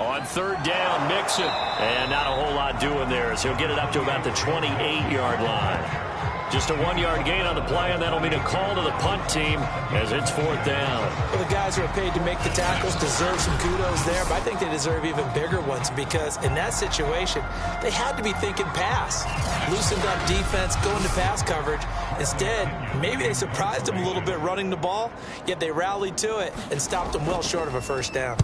On third down, Mixon. And not a whole lot doing there, so he'll get it up to about the 28-yard line. Just a 1-yard gain on the play, and that'll mean a call to the punt team as it's fourth down. Well, the guys who are paid to make the tackles deserve some kudos there, but I think they deserve even bigger ones because in that situation, they had to be thinking pass. Loosened up defense, going to pass coverage. Instead, maybe they surprised them a little bit running the ball, yet they rallied to it and stopped them well short of a first down.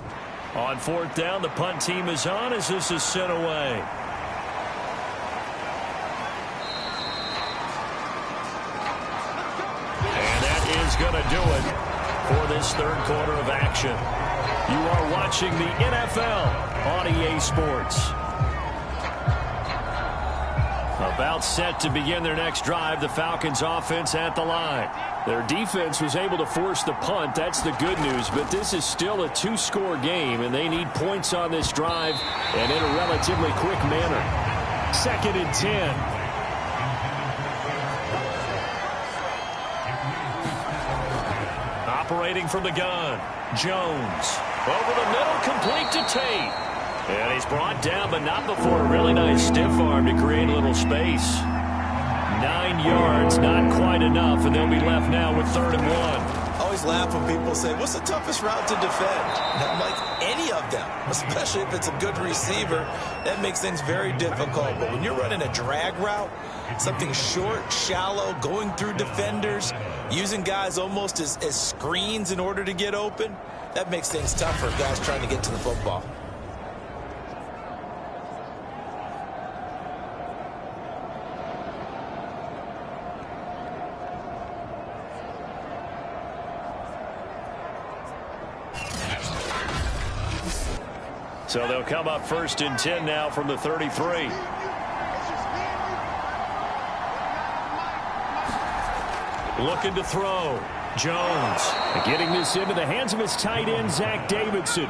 On fourth down, the punt team is on as this is sent away. Going to do it for this third quarter of action. You are watching the NFL on EA Sports. About set to begin their next drive, the Falcons offense at the line. Their defense was able to force the punt. That's the good news, but this is still a two-score game, and they need points on this drive and in a relatively quick manner. 2nd and 10. Operating from the gun, Jones. Over the middle, complete to Tate. And he's brought down, but not before a really nice stiff arm to create a little space. 9 yards, not quite enough, and they'll be left now with 3rd and 1. I always laugh when people say, what's the toughest route to defend? And I'm like, any of them, especially if it's a good receiver, that makes things very difficult. But when you're running a drag route, something short, shallow, going through defenders, using guys almost as screens in order to get open, that makes things tough for guys trying to get to the football. So they'll come up 1st and 10 now from the 33. Looking to throw. Jones getting this into the hands of his tight end, Zach Davidson.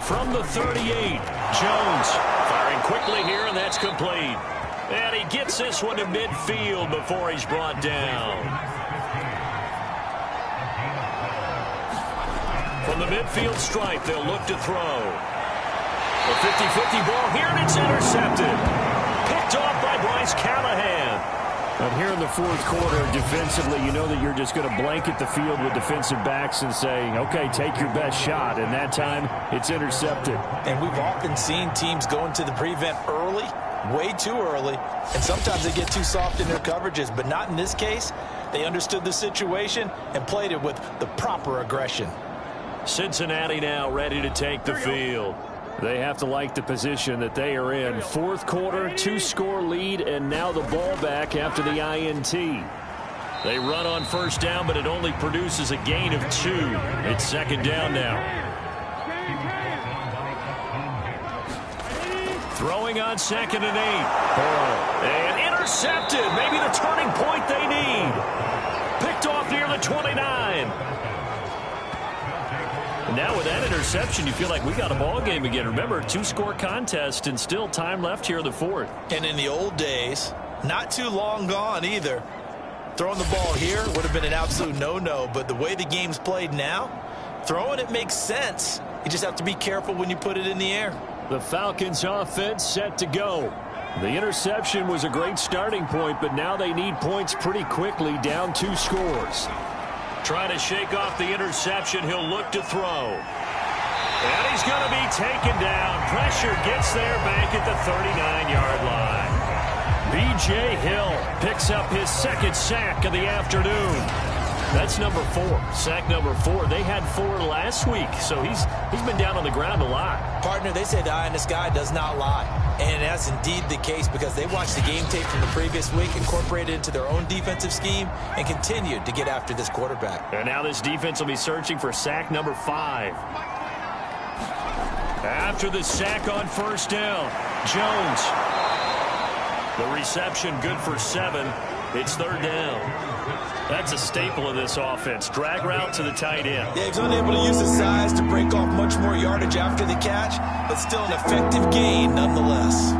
From the 38, Jones firing quickly here, and that's complete. And he gets this one to midfield before he's brought down. From the midfield stripe, they'll look to throw. A 50-50 ball here, and it's intercepted. Picked off by Bryce Callahan. But here in the fourth quarter, defensively, you know that you're just going to blanket the field with defensive backs and say, okay, take your best shot. And that time, it's intercepted. And we've often seen teams go into the prevent early, way too early, and sometimes they get too soft in their coverages. But not in this case. They understood the situation and played it with the proper aggression. Cincinnati now ready to take the field. They have to like the position that they are in. Fourth quarter, 2-score lead, and now the ball back after the INT. They run on first down, but it only produces a gain of 2. It's 2nd down now. Throwing on 2nd and 8. And intercepted. Maybe the turning point they need. Picked off near the 29. Now with that interception, you feel like we got a ball game again. Remember, 2-score contest and still time left here in the fourth. And in the old days, not too long gone either, throwing the ball here would have been an absolute no-no. But the way the game's played now, throwing it makes sense. You just have to be careful when you put it in the air. The Falcons offense set to go. The interception was a great starting point, but now they need points pretty quickly, down 2 scores. Trying to shake off the interception. He'll look to throw. And he's going to be taken down. Pressure gets there back at the 39-yard line. B.J. Hill picks up his 2nd sack of the afternoon. That's number 4. Sack number 4. They had 4 last week, so he's been down on the ground a lot. Partner, they say the eye in the sky does not lie. And that's indeed the case because they watched the game tape from the previous week, incorporated it into their own defensive scheme, and continued to get after this quarterback. And now this defense will be searching for sack number 5. After the sack on first down, Jones. The reception good for 7. It's 3rd down. That's a staple of this offense. Drag route to the tight end. Yeah, he's unable to use his size to break off much more yardage after the catch, but still an effective gain nonetheless.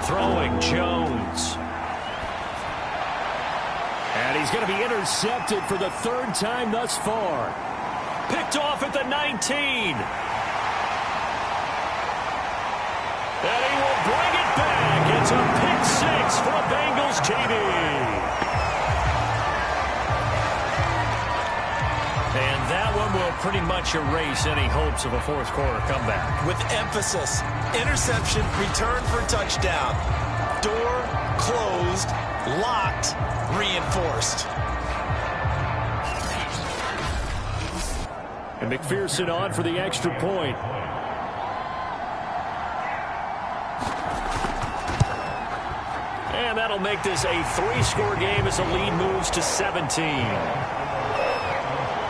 Throwing Jones. he's going to be intercepted for the third time thus far. Picked off at the 19. And he will bring it back. It's a pick six for a Bengals TD. And that one will pretty much erase any hopes of a fourth quarter comeback. With emphasis, interception, return for touchdown. Door closed, locked, reinforced. And McPherson on for the extra point. And that'll make this a three-score game as the lead moves to 17.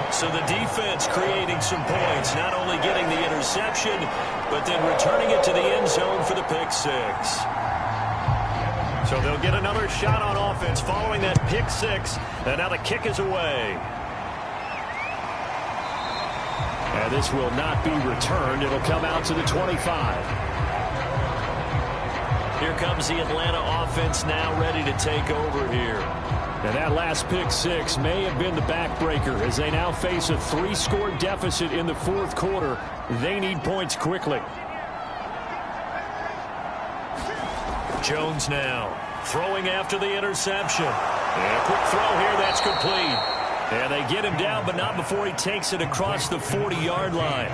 So the defense creating some points, not only getting the interception, but then returning it to the end zone for the pick six. So they'll get another shot on offense following that pick six, and now the kick is away. And this will not be returned. It'll come out to the 25. Here comes the Atlanta offense now ready to take over here. And that last pick six may have been the backbreaker as they now face a three-score deficit in the fourth quarter. They need points quickly. Jones now throwing after the interception. And a quick throw here, that's complete. And they get him down, but not before he takes it across the 40-yard line.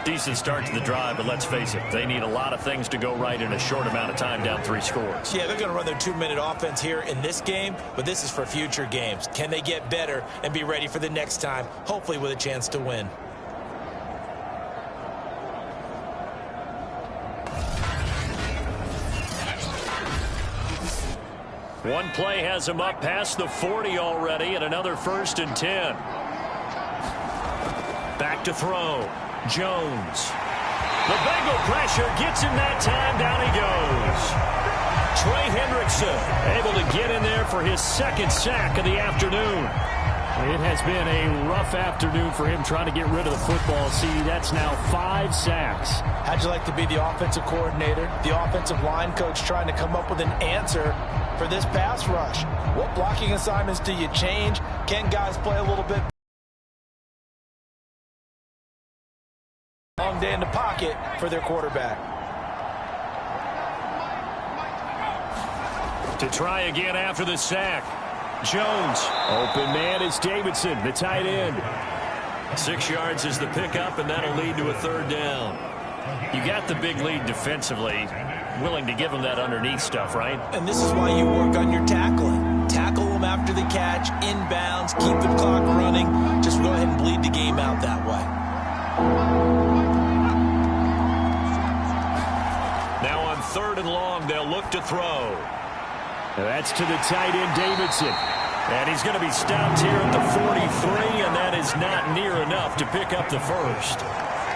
Decent start to the drive, but let's face it, they need a lot of things to go right in a short amount of time, down 3 scores. Yeah, they're going to run their 2-minute offense here in this game, but this is for future games. Can they get better and be ready for the next time, hopefully with a chance to win? One play has him up past the 40 already, and another 1st and 10. Back to throw. Jones. The Bengal pressure gets him that time. Down he goes. Trey Hendrickson able to get in there for his 2nd sack of the afternoon. It has been a rough afternoon for him trying to get rid of the football. See, that's now 5 sacks. How'd you like to be the offensive coordinator, the offensive line coach trying to come up with an answer for this pass rush? What blocking assignments do you change? Can guys play a little bit? Long day in the pocket for their quarterback. To try again after the sack. Jones. Open man is Davidson, the tight end. 6 yards is the pickup, and that'll lead to a 3rd down. You got the big lead defensively. Willing to give them that underneath stuff, right? And this is why you work on your tackling. Tackle them after the catch, inbounds, keep the clock running. Just go ahead and bleed the game out that way. Now on 3rd and long, they'll look to throw. That's to the tight end, Davidson. And he's going to be stopped here at the 43, and that is not near enough to pick up the first.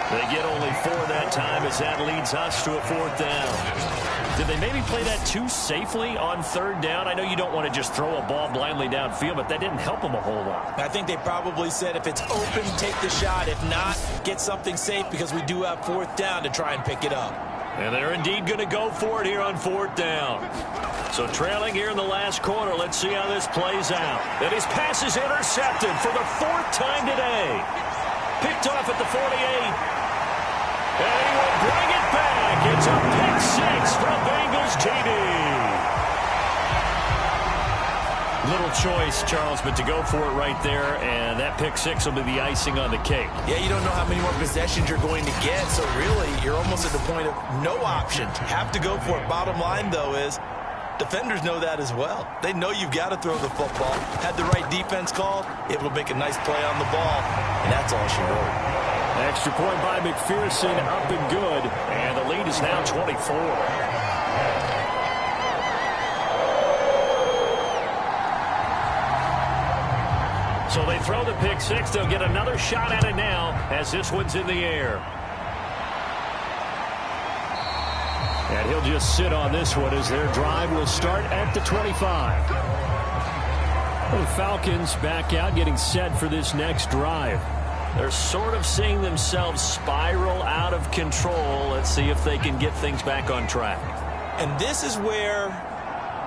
They get only 4 that time as that leads us to a 4th down. Did they maybe play that too safely on 3rd down? I know you don't want to just throw a ball blindly downfield, but that didn't help them a whole lot. I think they probably said if it's open, take the shot. If not, get something safe because we do have 4th down to try and pick it up. And they're indeed going to go for it here on 4th down. So trailing here in the last quarter, let's see how this plays out. And his pass is intercepted for the 4th time today. Picked off at the 48. And he will bring it back. It's a pick six from Bengals TD. Little choice, Charles, but to go for it right there, and that pick six will be the icing on the cake. Yeah, you don't know how many more possessions you're going to get, so really you're almost at the point of no options. Have to go for it. Bottom line, though, is defenders know that as well. They know you've got to throw the football. Had the right defense called, able to make a nice play on the ball, and that's all she wrote. Extra point by McPherson, up and good, and the lead is now 24. So they throw the pick six. They'll get another shot at it now as this one's in the air. And he'll just sit on this one as their drive will start at the 25. The Falcons back out, getting set for this next drive. They're sort of seeing themselves spiral out of control. Let's see if they can get things back on track. And this is where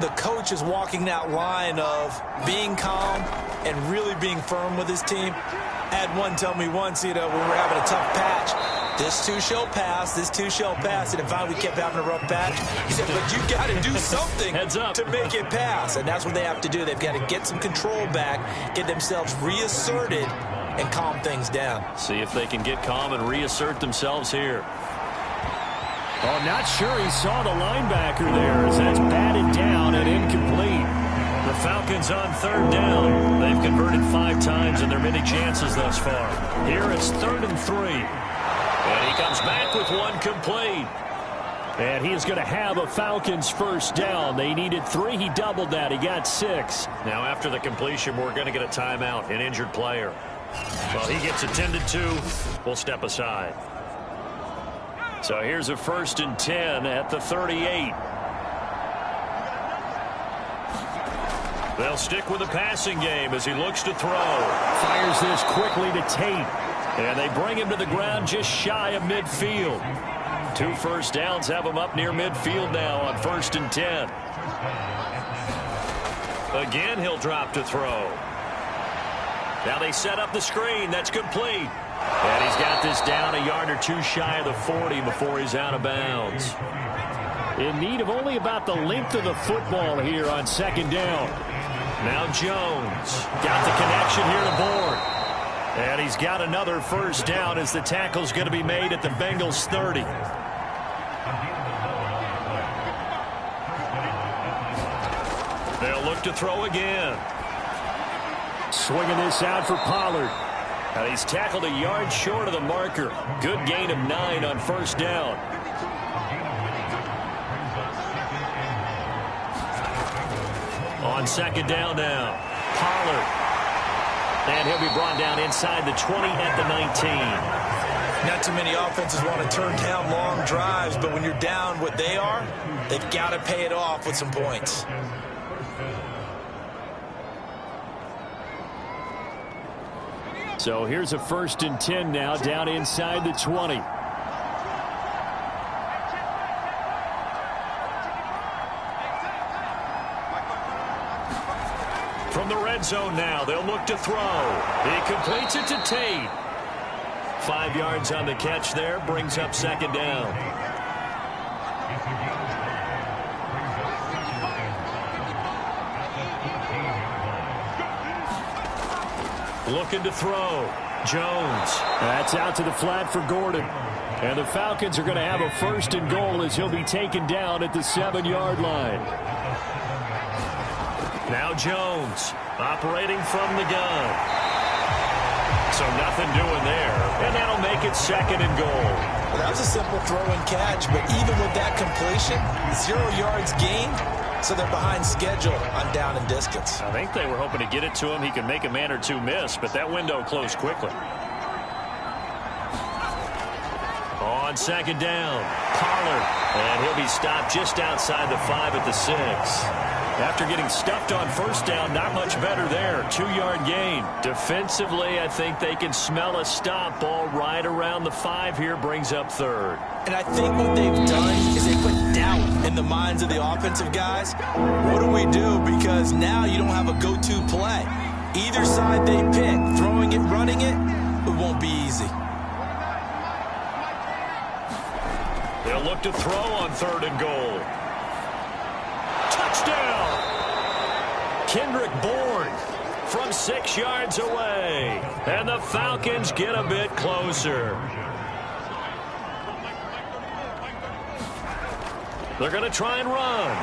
the coach is walking that line of being calm and really being firm with his team. I had one tell me once, when we were having a tough patch, this too shall pass, this too shall pass. And if we kept having a rough patch, he said, but you got to do something to make it pass. And that's what they have to do. They've got to get some control back, get themselves reasserted, and calm things down. See if they can get calm and reassert themselves here. Oh, not sure he saw the linebacker there as that's batted down and incomplete. The Falcons on third down. They've converted 5 times in their many chances thus far. Here it's 3rd and 3. And he comes back with one complete. And he is going to have a Falcons first down. They needed 3. He doubled that. He got 6. Now after the completion, we're going to get a timeout, an injured player. Well, he gets attended to. We'll step aside. So here's a 1st and 10 at the 38. They'll stick with the passing game as he looks to throw. Fires this quickly to Tate. And they bring him to the ground just shy of midfield. 2 first downs have him up near midfield now on 1st and 10. Again, he'll drop to throw. Now they set up the screen. That's complete. And he's got this down a yard or 2 shy of the 40 before he's out of bounds. In need of only about the length of the football here on 2nd down. Now Jones got the connection here to Bourne. And he's got another first down as the tackle's going to be made at the Bengals 30. They'll look to throw again. Swinging this out for Pollard. And he's tackled a yard short of the marker. Good gain of 9 on 1st down. On 2nd down now, Pollard. And he'll be brought down inside the 20 at the 19. Not too many offenses want to turn down long drives, but when you're down what they are, they've got to pay it off with some points. So here's a 1st and 10 now down inside the 20. From the red zone now, they'll look to throw. He completes it to Tate. 5 yards on the catch there, brings up 2nd down. Looking to throw. Jones. That's out to the flat for Gordon. And the Falcons are going to have a 1st and goal as he'll be taken down at the 7-yard line. Now Jones operating from the gun. So nothing doing there. And that'll make it 2nd and goal. Well, that was a simple throw and catch, but even with that completion, 0 yards gained. So they're behind schedule on down and distance. I think they were hoping to get it to him. He could make a man or 2 miss, but that window closed quickly. On 2nd down, Pollard. And he'll be stopped just outside the 5 at the 6. After getting stuffed on 1st down, not much better there. 2-yard gain. Defensively, I think they can smell a stop. Ball right around the 5 here, brings up 3rd. And I think what they've done is they put doubt in the minds of the offensive guys. What do we do? Because now you don't have a go-to play. Either side they pick, throwing it, running it, it won't be easy. They'll look to throw on 3rd and goal. Touchdown! Kendrick Bourne from 6 yards away. And the Falcons get a bit closer. They're going to try and run.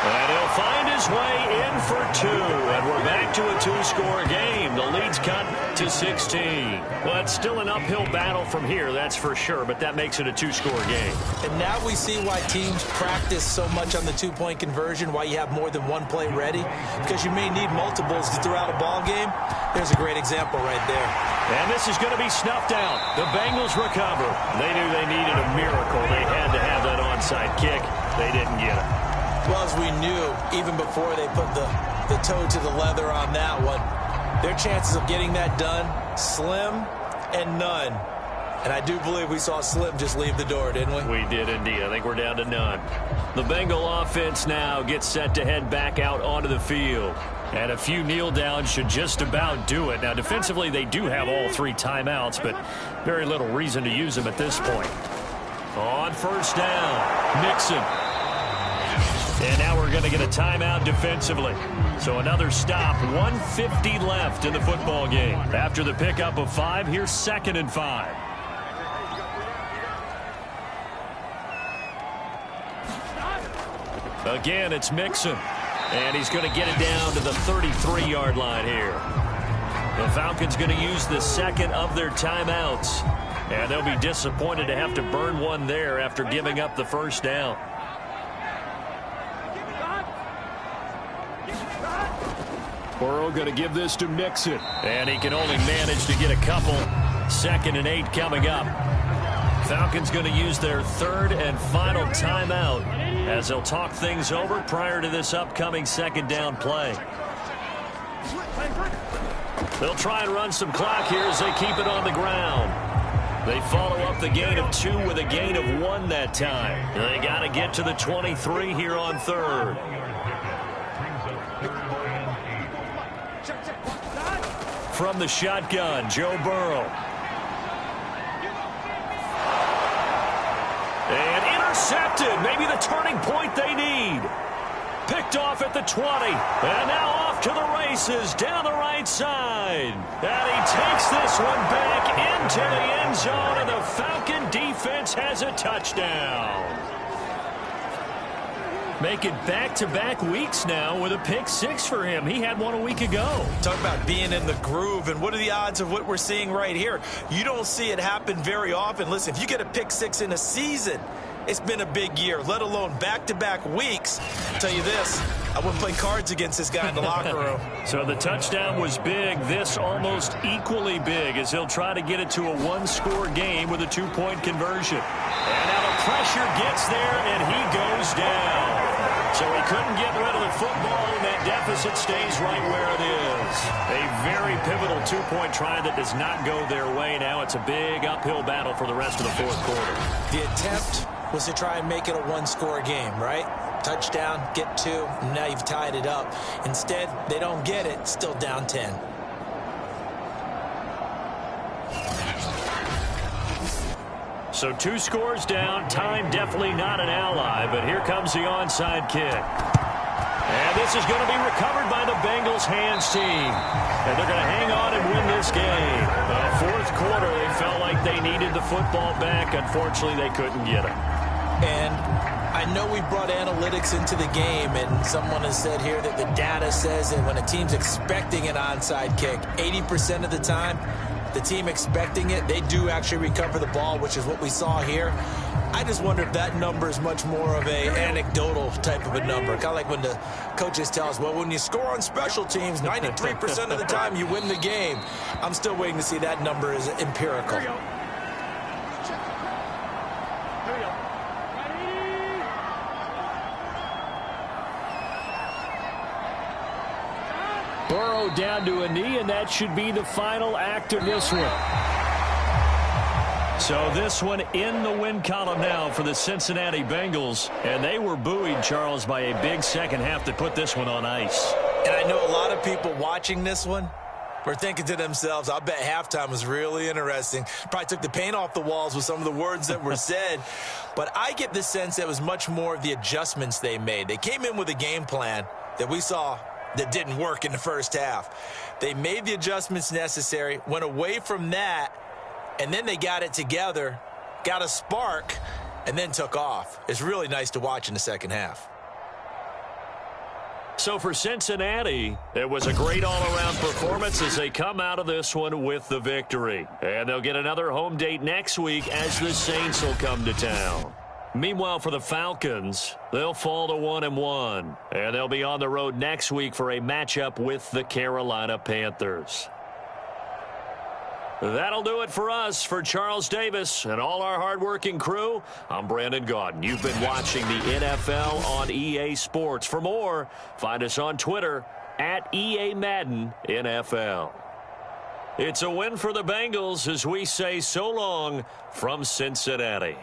And he'll find his way in for 2. And we're back to a 2-score game. The lead's cut to 16. Well, it's still an uphill battle from here, that's for sure. But that makes it a 2-score game. And now we see why teams practice so much on the 2-point conversion, why you have more than one play ready. Because you may need multiples to throw out a ball game. There's a great example right there. And this is going to be snuffed out. The Bengals recover. They knew they needed a miracle. They had to have that onside kick. They didn't get it. Well, as we knew, even before they put the toe to the leather on that one, their chances of getting that done, slim and none. And I do believe we saw Slim just leave the door, didn't we? We did indeed. I think we're down to none. The Bengal offense now gets set to head back out onto the field. And a few kneel downs should just about do it. Now, defensively, they do have all 3 timeouts, but very little reason to use them at this point. On first down, Mixon. And now we're going to get a timeout defensively. So another stop, 1:50 left in the football game. After the pickup of 5, here's 2nd and 5. Again, it's Mixon. And he's going to get it down to the 33-yard line here. The Falcons going to use the 2nd of their timeouts. And they'll be disappointed to have to burn one there after giving up the first down. Burrow going to give this to Mixon. And he can only manage to get a couple. 2nd and 8 coming up. Falcons going to use their 3rd and final timeout as they'll talk things over prior to this upcoming 2nd down play. They'll try and run some clock here as they keep it on the ground. They follow up the gain of 2 with a gain of 1 that time. They got to get to the 23 here on 3rd. From the shotgun, Joe Burrow. And intercepted. Maybe the turning point they need. Picked off at the 20. And now off to the races down the right side. And he takes this one back into the end zone. And the Falcon defense has a touchdown. Make it back-to-back weeks now with a pick 6 for him. He had one a week ago. Talk about being in the groove, and what are the odds of what we're seeing right here? You don't see it happen very often. Listen, if you get a pick 6 in a season, it's been a big year, let alone back-to-back weeks. I'll tell you this, I wouldn't play cards against this guy in the locker room. So the touchdown was big. This almost equally big as he'll try to get it to a 1-score game with a 2-point conversion. And now the pressure gets there, and he goes down. So he couldn't get rid of the football, and that deficit stays right where it is. A very pivotal 2-point try that does not go their way. Now it's a big uphill battle for the rest of the 4th quarter. The attempt was to try and make it a 1-score game, right? Touchdown, get 2, and now you've tied it up. Instead, they don't get it, still down 10. So 2 scores down. Time definitely not an ally, but here comes the onside kick. And this is going to be recovered by the Bengals hands team. And they're going to hang on and win this game. 4th quarter, they felt like they needed the football back. Unfortunately, they couldn't get it. And I know we brought analytics into the game, and someone has said here that the data says that when a team's expecting an onside kick, 80% of the time, the team expecting it, they do actually recover the ball, which is what we saw here. I just wonder if that number is much more of a anecdotal type of a number. Kind of like when the coaches tell us, well, when you score on special teams, 93% of the time you win the game. I'm still waiting to see that number is empirical. Burrow down to a knee, and that should be the final act of this one. So this one in the win column now for the Cincinnati Bengals. And they were buoyed, Charles, by a big second half that put this one on ice. And I know a lot of people watching this one were thinking to themselves, I bet halftime was really interesting. Probably took the paint off the walls with some of the words that were said. But I get the sense that it was much more of the adjustments they made. They came in with a game plan that we saw that didn't work in the first half. They made the adjustments necessary, went away from that, and then they got it together, got a spark, and then took off. It's really nice to watch in the second half. So for Cincinnati, it was a great all-around performance as they come out of this one with the victory. And they'll get another home date next week as the Saints will come to town. Meanwhile, for the Falcons, they'll fall to 1-1, and they'll be on the road next week for a matchup with the Carolina Panthers. That'll do it for us. For Charles Davis and all our hardworking crew, I'm Brandon Gaudin. You've been watching the NFL on EA Sports. For more, find us on Twitter @EA Madden NFL. It's a win for the Bengals as we say so long from Cincinnati.